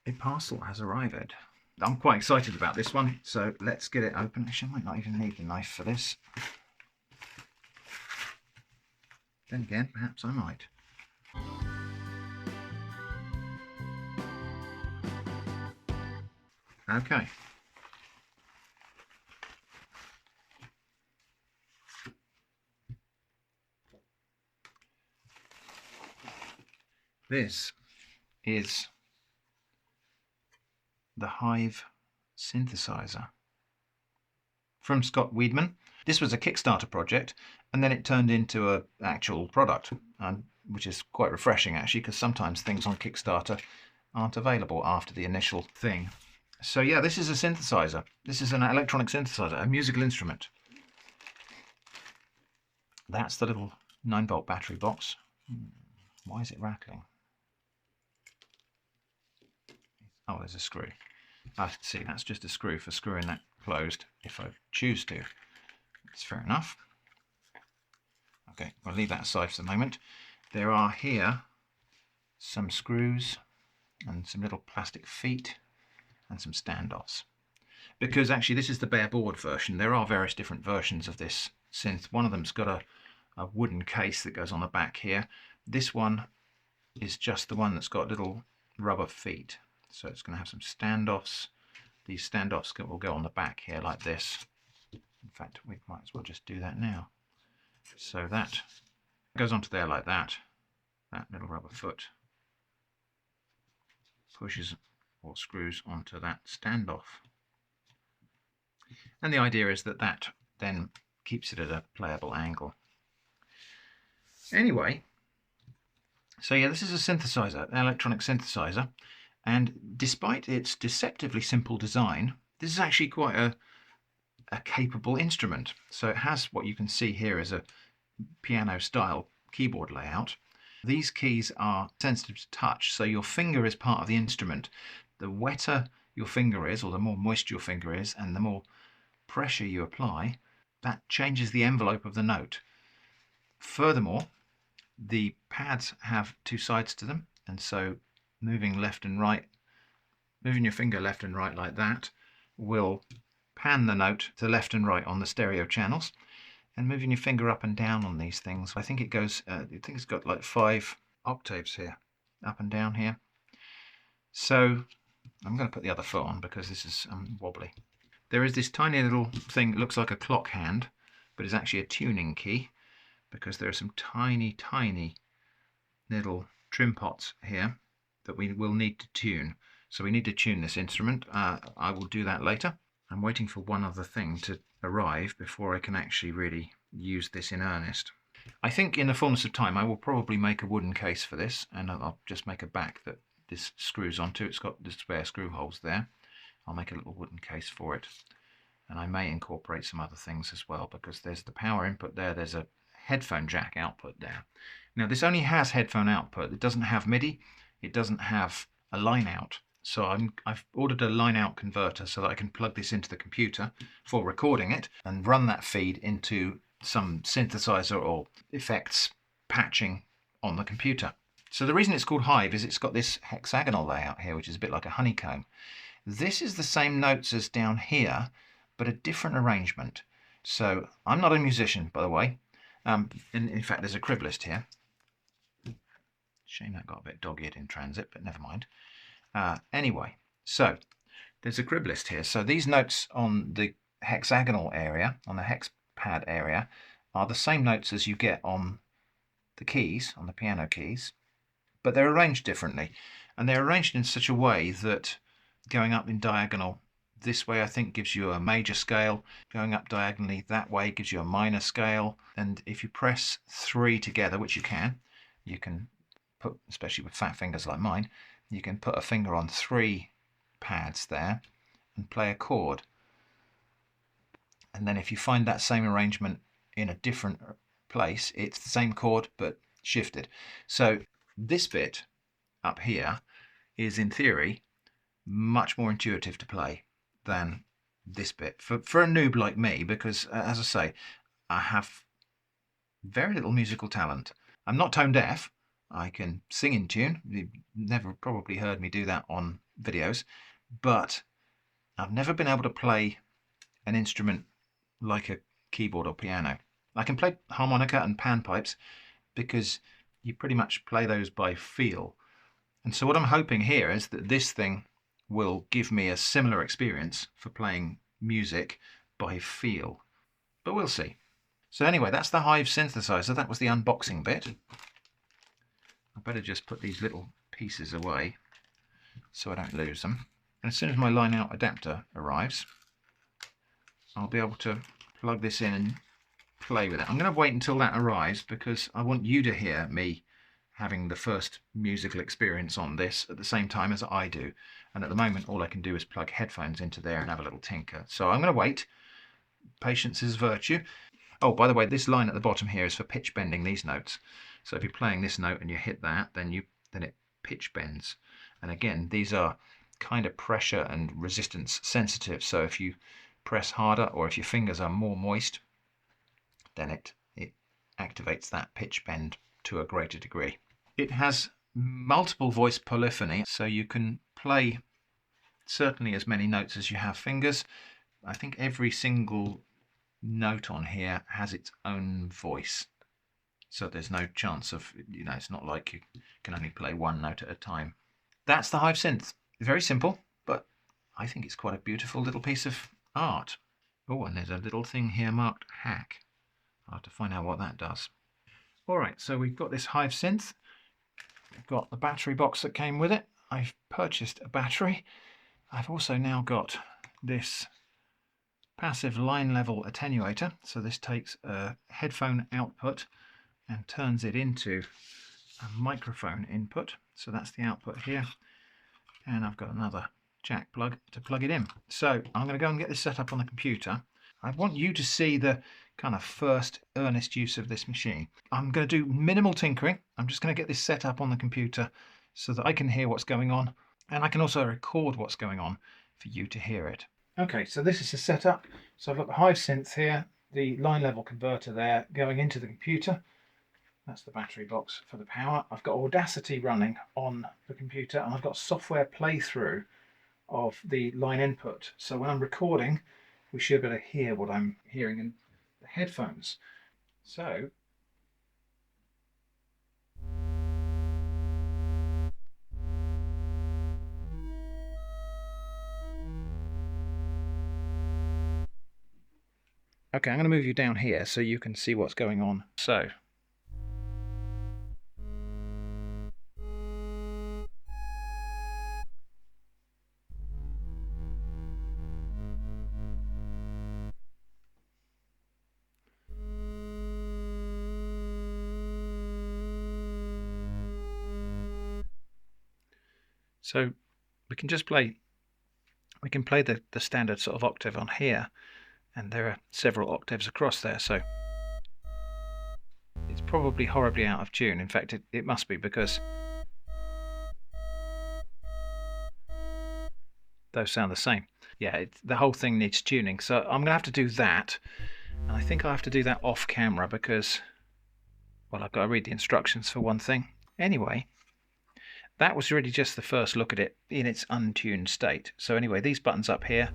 a parcel has arrived. I'm quite excited about this one, so let's get it open. Actually, I might not even need the knife for this. Then again, perhaps I might. Okay. This is the Hyve synthesizer from Scott Weedman. This was a Kickstarter project, and then it turned into an actual product, which is quite refreshing actually, because sometimes things on Kickstarter aren't available after the initial thing. So yeah, this is a synthesizer. This is an electronic synthesizer, a musical instrument. That's the little 9-volt battery box. Why is it rattling? Oh, there's a screw. I see, that's just a screw for screwing that closed if I choose to. That's fair enough. Okay, I'll leave that aside for the moment. There are here some screws and some little plastic feet and some standoffs. Because actually this is the bare board version. There are various different versions of this synth. One of them's got a wooden case that goes on the back here. This one is just the one that's got little rubber feet. So it's going to have some standoffs. These standoffs will go on the back here like this. In fact, we might as well just do that now. So that goes onto there like that. That little rubber foot pushes or screws onto that standoff. And the idea is that that then keeps it at a playable angle. Anyway, so yeah, this is a synthesizer, an electronic synthesizer. And despite its deceptively simple design, this is actually quite a capable instrument. So it has what you can see here is a piano style keyboard layout. These keys are sensitive to touch, so your finger is part of the instrument. The wetter your finger is, or the more moist your finger is, and the more pressure you apply, that changes the envelope of the note. Furthermore, the pads have two sides to them, and so moving left and right, moving your finger left and right like that will pan the note to left and right on the stereo channels, and moving your finger up and down on these things, I think it goes, I think it's got like 5 octaves here, up and down here. So I'm going to put the other foot on because this is wobbly. There is this tiny little thing that looks like a clock hand, but is actually a tuning key, because there are some tiny little trim pots here that we will need to tune. So we need to tune this instrument. I will do that later. I'm waiting for one other thing to arrive before I can actually really use this in earnest. I think in the fullness of time I will probably make a wooden case for this, and I'll just make a back that this screws onto. It's got the spare screw holes there. I'll make a little wooden case for it, and I may incorporate some other things as well, because there's the power input there, there's a headphone jack output there. Now this only has headphone output, it doesn't have MIDI, it doesn't have a line out. So I've ordered a line out converter so that I can plug this into the computer for recording it and run that feed into some synthesizer or effects patching on the computer. So the reason it's called Hyve is it's got this hexagonal layout here, which is a bit like a honeycomb. This is the same notes as down here, but a different arrangement. So I'm not a musician, by the way. In fact, there's a crib list here. Shame that got a bit dog-eared in transit, but never mind. Anyway, so there's a crib list here. So these notes on the hexagonal area, on the hex pad area, are the same notes as you get on the keys, on the piano keys, but they're arranged differently. And they're arranged in such a way that going up in diagonal this way, I think, gives you a major scale. Going up diagonally that way gives you a minor scale. And if you press 3 together, which you can put, especially with fat fingers like mine, you can put a finger on 3 pads there and play a chord. And then if you find that same arrangement in a different place, it's the same chord but shifted. So this bit up here is, in theory, much more intuitive to play than this bit for a noob like me, because as I say, I have very little musical talent. I'm not tone deaf. I can sing in tune. You've never probably heard me do that on videos, but I've never been able to play an instrument like a keyboard or piano. I can play harmonica and panpipes because you pretty much play those by feel. And so what I'm hoping here is that this thing will give me a similar experience for playing music by feel. But we'll see. So anyway, that's the Hyve synthesizer. That was the unboxing bit. I better just put these little pieces away so I don't lose them. And as soon as my line out adapter arrives, I'll be able to plug this in and play with it. I'm going to wait until that arrives because I want you to hear me having the first musical experience on this at the same time as I do. And at the moment, all I can do is plug headphones into there and have a little tinker. So I'm going to wait. Patience is virtue. Oh, by the way, this line at the bottom here is for pitch bending these notes. So if you're playing this note and you hit that, then it pitch bends. And again, these are kind of pressure and resistance sensitive. So if you press harder or if your fingers are more moist, then it activates that pitch bend to a greater degree. It has multiple voice polyphony, so you can play certainly as many notes as you have fingers. I think every single note on here has its own voice. So there's no chance of, it's not like you can only play one note at a time. That's the Hyve synth. Very simple, but I think it's quite a beautiful little piece of art. Oh, and there's a little thing here marked hack. I'll have to find out what that does. All right, so we've got this Hyve synth. We've got the battery box that came with it. I've purchased a battery. I've also now got this passive line level attenuator. So this takes a headphone output and turns it into a microphone input. So that's the output here. And I've got another jack plug to plug it in. So I'm going to go and get this set up on the computer. I want you to see the kind of first earnest use of this machine. I'm going to do minimal tinkering. I'm just going to get this set up on the computer so that I can hear what's going on, and I can also record what's going on for you to hear it. Okay, so this is the setup. So I've got the Hyve synth here, the line level converter there going into the computer. That's the battery box for the power. I've got Audacity running on the computer, and I've got software playthrough of the line input. So when I'm recording, we should be able to hear what I'm hearing in the headphones. So okay, I'm going to move you down here so you can see what's going on. So we can just play, we can play the standard sort of octave on here, and there are several octaves across there, so it's probably horribly out of tune. In fact, it must be, because those sound the same. Yeah, the whole thing needs tuning, so I'm going to have to do that, and I think I have to do that off camera because, well, I've got to read the instructions for one thing. Anyway, that was really just the first look at it in its untuned state. So anyway, these buttons up here,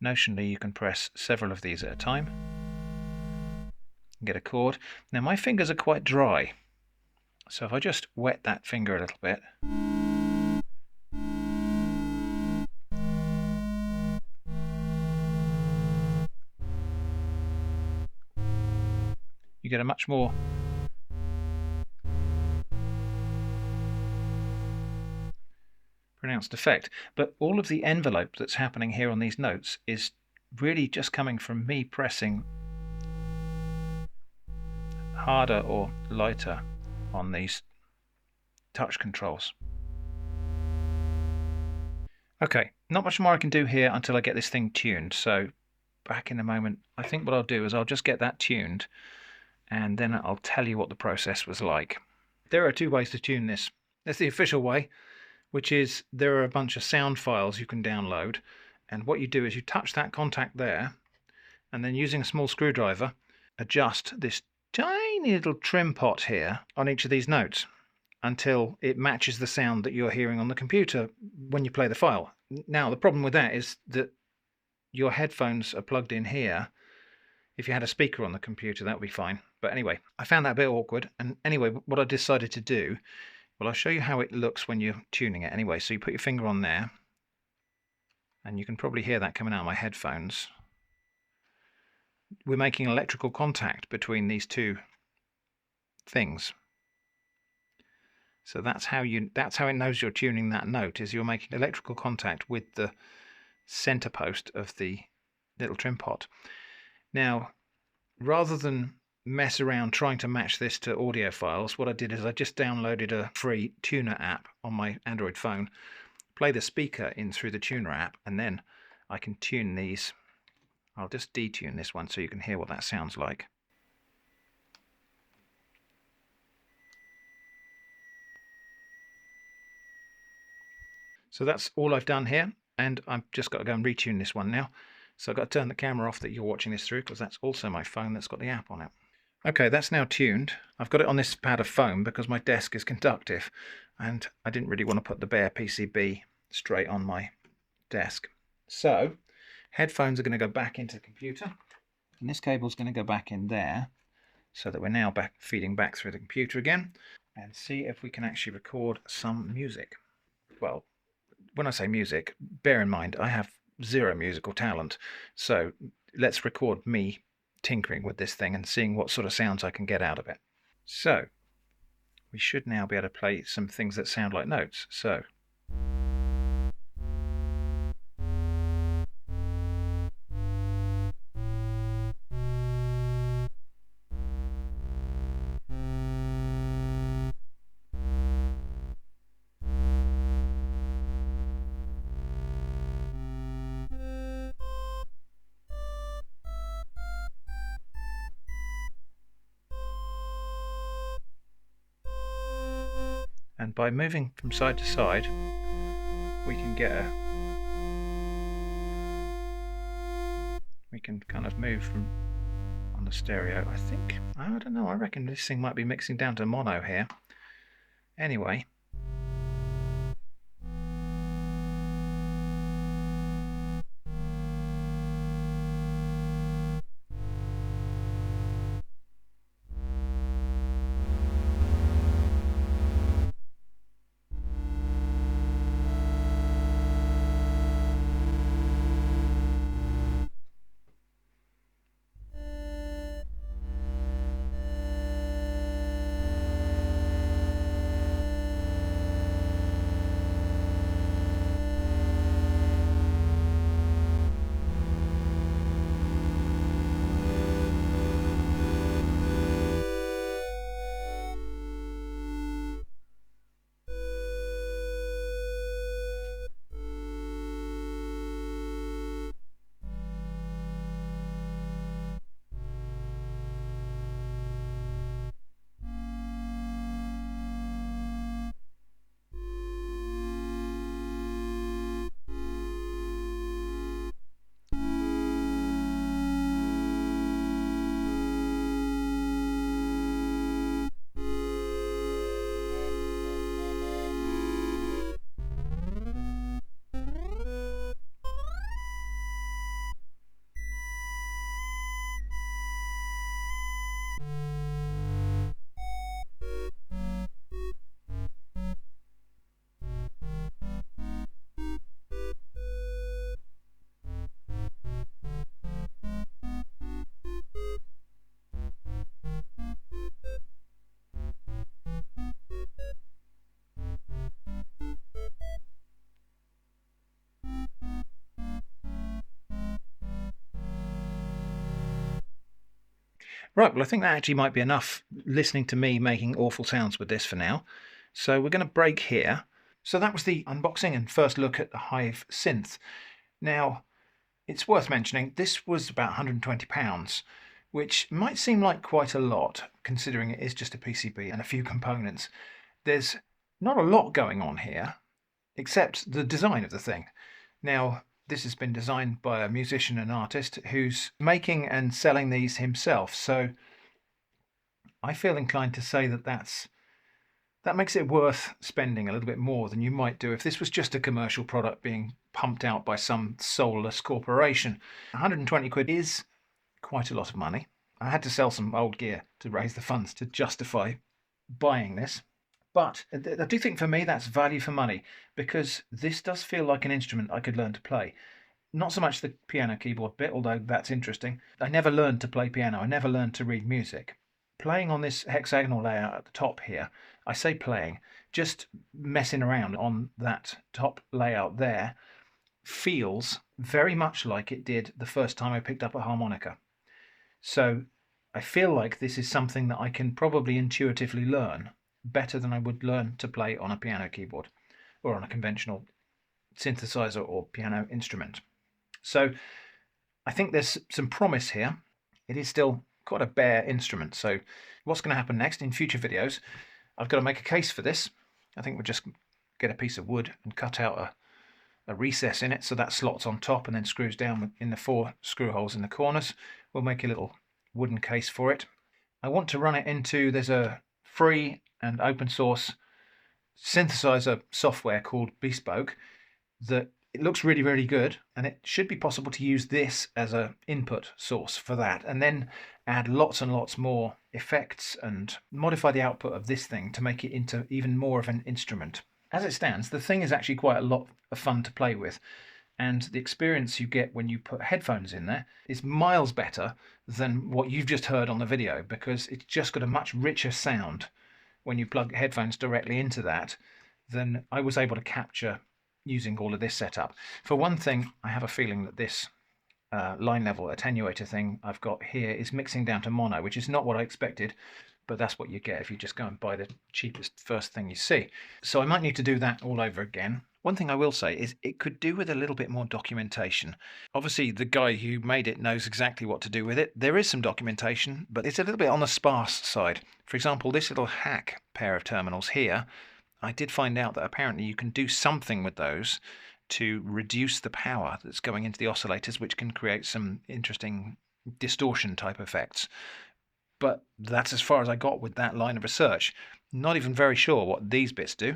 notionally you can press several of these at a time and get a chord. Now my fingers are quite dry, so if I just wet that finger a little bit, you get a much more pronounced effect. But all of the envelope that's happening here on these notes is really just coming from me pressing harder or lighter on these touch controls. Okay, not much more I can do here until I get this thing tuned, so back in a moment. I think what I'll do is I'll just get that tuned, and then I'll tell you what the process was like. There are two ways to tune this. There's the official way, which is there are a bunch of sound files you can download, and what you do is you touch that contact there, and then using a small screwdriver, adjust this tiny little trim pot here on each of these notes until it matches the sound that you're hearing on the computer when you play the file. Now, the problem with that is that your headphones are plugged in here. If you had a speaker on the computer, that would be fine. But anyway, I found that a bit awkward. And anyway, what I decided to do, well, I'll show you how it looks when you're tuning it anyway. So you put your finger on there, and you can probably hear that coming out of my headphones. We're making electrical contact between these two things. So that's how it knows you're tuning that note, is you're making electrical contact with the center post of the little trim pot. Now, rather than mess around trying to match this to audio files, what I did is I just downloaded a free tuner app on my Android phone, play the speaker in through the tuner app, and then I can tune these. I'll just detune this one so you can hear what that sounds like. So that's all I've done here, and I've just got to go and retune this one now. So I've got to turn the camera off that you're watching this through, because that's also my phone that's got the app on it. Okay, that's now tuned. I've got it on this pad of foam because my desk is conductive, and I didn't really want to put the bare PCB straight on my desk. So headphones are going to go back into the computer, and this cable is going to go back in there, so that we're now feeding back through the computer again, and see if we can actually record some music. Well, when I say music, bear in mind I have zero musical talent, so let's record me tinkering with this thing and seeing what sort of sounds I can get out of it. So we should now be able to play some things that sound like notes. So and by moving from side to side, we can kind of move from on the stereo. I don't know, I reckon this thing might be mixing down to mono here. Anyway, right, well, I think that actually might be enough listening to me making awful sounds with this for now. So we're going to break here. So that was the unboxing and first look at the Hyve Synth. Now, it's worth mentioning, this was about £120, which might seem like quite a lot, considering it is just a PCB and a few components. There's not a lot going on here, except the design of the thing. Now, This has been designed by a musician and artist who's making and selling these himself. So I feel inclined to say that that makes it worth spending a little bit more than you might do if this was just a commercial product being pumped out by some soulless corporation. 120 quid is quite a lot of money. I had to sell some old gear to raise the funds to justify buying this. But I do think for me that's value for money, because this does feel like an instrument I could learn to play. Not so much the piano keyboard bit, although that's interesting. I never learned to play piano. I never learned to read music. Playing on this hexagonal layout at the top here, I say playing, just messing around on that top layout there feels very much like it did the first time I picked up a harmonica. So I feel like this is something that I can probably intuitively learn better than I would learn to play on a piano keyboard or on a conventional synthesizer or piano instrument. So I think there's some promise here. It is still quite a bare instrument. So what's going to happen next in future videos, I've got to make a case for this. I think we'll just get a piece of wood and cut out a recess in it so that slots on top and then screws down in the 4 screw holes in the corners. We'll make a little wooden case for it. I want to run it into, there's a free and open source synthesizer software called Bespoke that it looks really, really good, and it should be possible to use this as an input source for that, and then add lots and lots more effects and modify the output of this thing to make it into even more of an instrument. As it stands, the thing is actually quite a lot of fun to play with, and the experience you get when you put headphones in there is miles better than what you've just heard on the video, because it's just got a much richer sound when you plug headphones directly into that than I was able to capture using all of this setup. For one thing, I have a feeling that this line level attenuator thing I've got here is mixing down to mono, which is not what I expected, but that's what you get if you just go and buy the cheapest first thing you see. So I might need to do that all over again. One thing I will say is it could do with a little bit more documentation. Obviously, the guy who made it knows exactly what to do with it. There is some documentation, but it's a little bit on the sparse side. For example, this little hack pair of terminals here, I did find out that apparently you can do something with those to reduce the power that's going into the oscillators, which can create some interesting distortion type effects. But that's as far as I got with that line of research. Not even very sure what these bits do.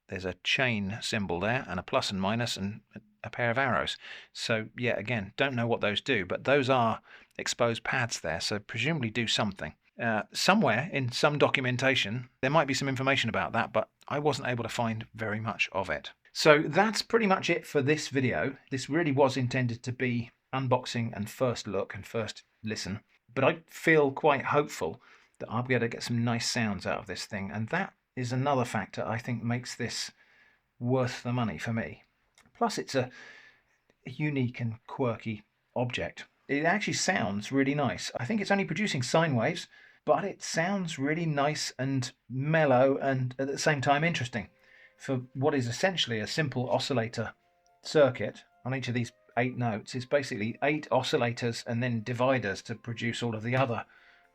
There's a chain symbol there and a plus and minus and a pair of arrows. So yeah, again, don't know what those do, but those are exposed pads there, so presumably do something. Somewhere in some documentation there might be some information about that, but I wasn't able to find very much of it. So that's pretty much it for this video. This really was intended to be unboxing and first look and first listen, but I feel quite hopeful that I'll be able to get some nice sounds out of this thing, and that is another factor I think makes this worth the money for me. Plus it's a unique and quirky object. It actually sounds really nice. I think it's only producing sine waves, but it sounds really nice and mellow and at the same time interesting for what is essentially a simple oscillator circuit. On each of these 8 notes is basically 8 oscillators and then dividers to produce all of the other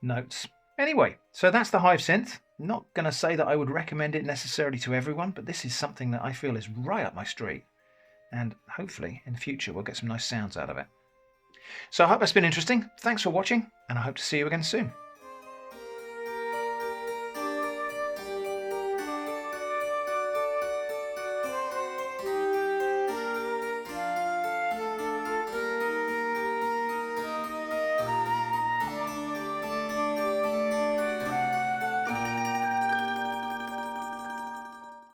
notes. Anyway, so that's the Hyve synth. Not going to say that I would recommend it necessarily to everyone, but this is something that I feel is right up my street, and hopefully in the future we'll get some nice sounds out of it. So I hope that's been interesting. Thanks for watching, and I hope to see you again soon.